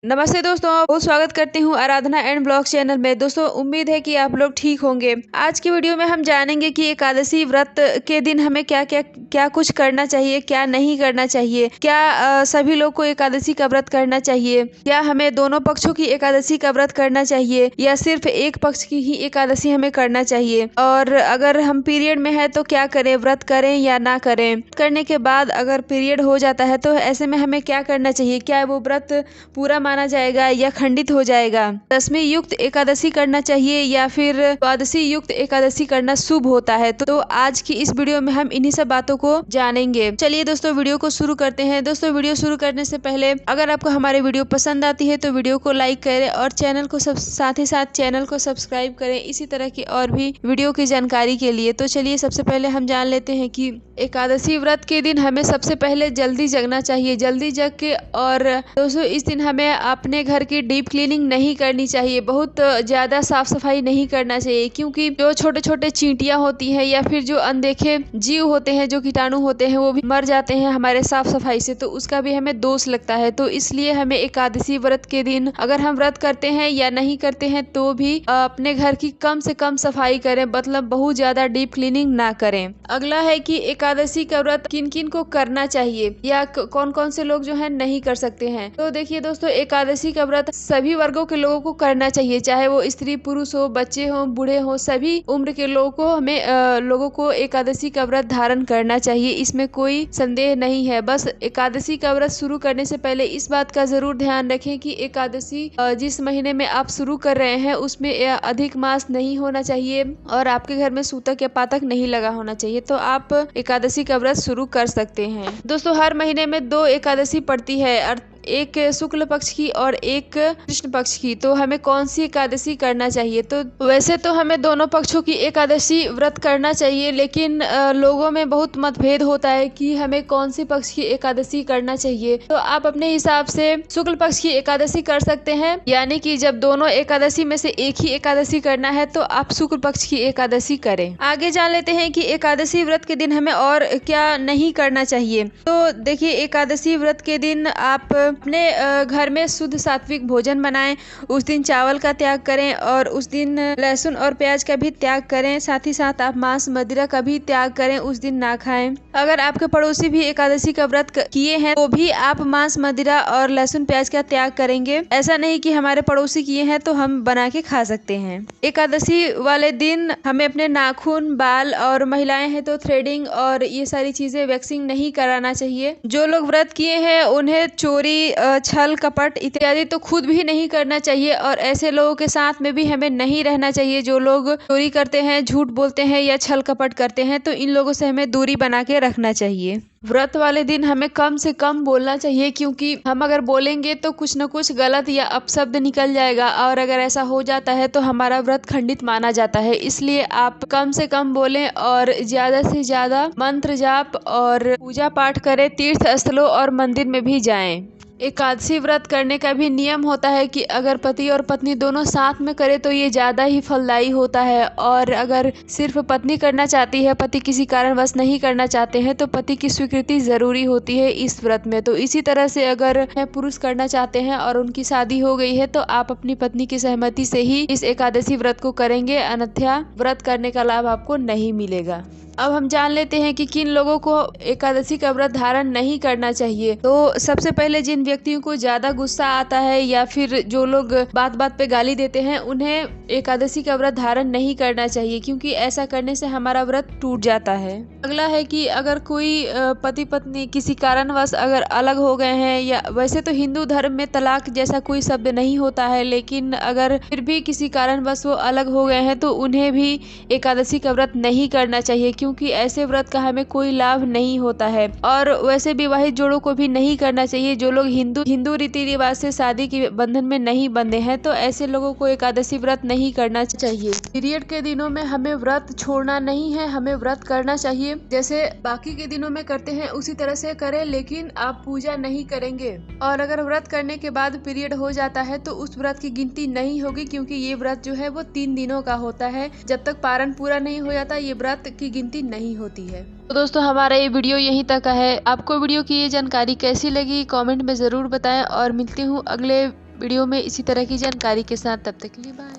नमस्ते दोस्तों, बहुत स्वागत करती हूँ आराधना एंड ब्लॉग चैनल में। दोस्तों, उम्मीद है कि आप लोग ठीक होंगे। आज की वीडियो में हम जानेंगे कि एकादशी व्रत के दिन हमें क्या कुछ करना चाहिए, क्या नहीं करना चाहिए। क्या सभी लोग को एकादशी का व्रत करना चाहिए, क्या हमें दोनों पक्षों की एकादशी का व्रत करना चाहिए या सिर्फ एक पक्ष की ही एकादशी हमें करना चाहिए। और अगर हम पीरियड में है तो क्या करें, व्रत करें या ना करें। करने के बाद अगर पीरियड हो जाता है तो ऐसे में हमें क्या करना चाहिए, क्या वो व्रत पूरा माना जाएगा या खंडित हो जाएगा। दशमी युक्त एकादशी करना चाहिए या फिर द्वादशी युक्त एकादशी करना शुभ होता है। तो आज की इस वीडियो में हम इन्हीं सब बातों को जानेंगे। चलिए दोस्तों, वीडियो को शुरू करते हैं। दोस्तों, वीडियो शुरू करने से पहले अगर आपको हमारी वीडियो पसंद आती है तो वीडियो को लाइक करें और साथ ही साथ चैनल को सब्सक्राइब करें इसी तरह की और भी वीडियो की जानकारी के लिए। तो चलिए सबसे पहले हम जान लेते हैं कि एकादशी व्रत के दिन हमें सबसे पहले जल्दी जगना चाहिए। जल्दी जग के, और दोस्तों इस दिन हमें अपने घर की डीप क्लीनिंग नहीं करनी चाहिए, बहुत ज्यादा साफ सफाई नहीं करना चाहिए, क्योंकि जो छोटे छोटे चींटियां होती हैं या फिर जो अनदेखे जीव होते हैं, जो कीटाणु होते हैं, वो भी मर जाते हैं हमारे साफ सफाई से, तो उसका भी हमें दोष लगता है। तो इसलिए हमें एकादशी व्रत के दिन अगर हम व्रत करते हैं या नहीं करते हैं तो भी अपने घर की कम से कम सफाई करें, मतलब बहुत ज्यादा डीप क्लीनिंग ना करें। अगला है कि एकादशी का व्रत किन किन को करना चाहिए या कौन कौन से लोग जो है नहीं कर सकते हैं। तो देखिए दोस्तों, एकादशी का व्रत सभी वर्गों के लोगों को करना चाहिए, चाहे वो स्त्री पुरुष हो, बच्चे हो, बूढ़े हो, सभी उम्र के लोगों को लोगों को एकादशी का व्रत धारण करना चाहिए। इसमें कोई संदेह नहीं है। बस एकादशी का व्रत शुरू करने से पहले इस बात का जरूर ध्यान रखें कि एकादशी जिस महीने में आप शुरू कर रहे हैं उसमें अधिक मास नहीं होना चाहिए और आपके घर में सूतक या पातक नहीं लगा होना चाहिए, तो आप एकादशी का व्रत शुरू कर सकते हैं। दोस्तों, हर महीने में 2 एकादशी पड़ती है, एक शुक्ल पक्ष की और एक कृष्ण पक्ष की। तो हमें कौन सी एकादशी करना चाहिए? तो वैसे तो हमें दोनों पक्षों की एकादशी व्रत करना चाहिए, लेकिन लोगों में बहुत मतभेद होता है कि हमें कौन सी पक्ष की एकादशी करना चाहिए। तो आप अपने हिसाब से शुक्ल पक्ष की एकादशी कर सकते हैं, यानी कि जब दोनों एकादशी में से एक ही एकादशी करना है तो आप शुक्ल पक्ष की एकादशी करें। आगे जान लेते हैं कि एकादशी व्रत के दिन हमें और क्या नहीं करना चाहिए। तो देखिए, एकादशी व्रत के दिन आप अपने घर में शुद्ध सात्विक भोजन बनाएं। उस दिन चावल का त्याग करें और उस दिन लहसुन और प्याज का भी त्याग करें। साथ ही साथ आप मांस मदिरा का भी त्याग करें, उस दिन ना खाएं। अगर आपके पड़ोसी भी एकादशी का व्रत किए हैं तो भी आप मांस मदिरा और लहसुन प्याज का त्याग करेंगे। ऐसा नहीं कि हमारे पड़ोसी किए हैं तो हम बना के खा सकते हैं। एकादशी वाले दिन हमें अपने नाखून, बाल और महिलाएं हैं तो थ्रेडिंग और ये सारी चीजें वैक्सिंग नहीं कराना चाहिए। जो लोग व्रत किए हैं उन्हें चोरी, छल कपट इत्यादि तो खुद भी नहीं करना चाहिए और ऐसे लोगों के साथ में भी हमें नहीं रहना चाहिए। जो लोग चोरी करते हैं, झूठ बोलते हैं या छल कपट करते हैं, तो इन लोगों से हमें दूरी बना के रखना चाहिए। व्रत वाले दिन हमें कम से कम बोलना चाहिए, क्योंकि हम अगर बोलेंगे तो कुछ न कुछ गलत या अपशब्द निकल जाएगा और अगर ऐसा हो जाता है तो हमारा व्रत खंडित माना जाता है। इसलिए आप कम से कम बोलें और ज्यादा से ज्यादा मंत्र जाप और पूजा पाठ करें। तीर्थ स्थलों और मंदिर में भी जाएं। एकादशी व्रत करने का भी नियम होता है कि अगर पति और पत्नी दोनों साथ में करे तो ये ज्यादा ही फलदायी होता है, और अगर सिर्फ पत्नी करना चाहती है, पति किसी कारणवश नहीं करना चाहते हैं, तो पति की स्वीकृति जरूरी होती है इस व्रत में। तो इसी तरह से अगर पुरुष करना चाहते हैं और उनकी शादी हो गई है तो आप अपनी पत्नी की सहमति से ही इस एकादशी व्रत को करेंगे, अन्यथा व्रत करने का लाभ आपको नहीं मिलेगा। अब हम जान लेते हैं कि किन लोगों को एकादशी का व्रत धारण नहीं करना चाहिए। तो सबसे पहले जिन व्यक्तियों को ज्यादा गुस्सा आता है या फिर जो लोग बात बात पे गाली देते हैं, उन्हें एकादशी का व्रत धारण नहीं करना चाहिए, क्योंकि ऐसा करने से हमारा व्रत टूट जाता है। अगला है कि अगर कोई पति पत्नी किसी कारणवश अगर अलग हो गए हैं, या वैसे तो हिंदू धर्म में तलाक जैसा कोई शब्द नहीं होता है, लेकिन अगर फिर भी किसी कारणवश वो अलग हो गए हैं तो उन्हें भी एकादशी का व्रत नहीं करना चाहिए, क्योंकि ऐसे व्रत का हमें कोई लाभ नहीं होता है। और वैसे विवाहित जोड़ों को भी नहीं करना चाहिए। जो लोग हिंदू रीति रिवाज से शादी के बंधन में नहीं बंधे हैं, तो ऐसे लोगों को एकादशी व्रत नहीं करना चाहिए। पीरियड के दिनों में हमें व्रत छोड़ना नहीं है, हमें व्रत करना चाहिए। जैसे बाकी के दिनों में करते हैं उसी तरह से करें, लेकिन आप पूजा नहीं करेंगे। और अगर व्रत करने के बाद पीरियड हो जाता है तो उस व्रत की गिनती नहीं होगी, क्योंकि ये व्रत जो है वो 3 दिनों का होता है। जब तक पारण पूरा नहीं हो जाता ये व्रत की गिनती नहीं होती है। तो दोस्तों, हमारा ये वीडियो यहीं तक है। आपको वीडियो की ये जानकारी कैसी लगी कमेंट में जरूर बताएं, और मिलती हूँ अगले वीडियो में इसी तरह की जानकारी के साथ। तब तक के लिए बाय।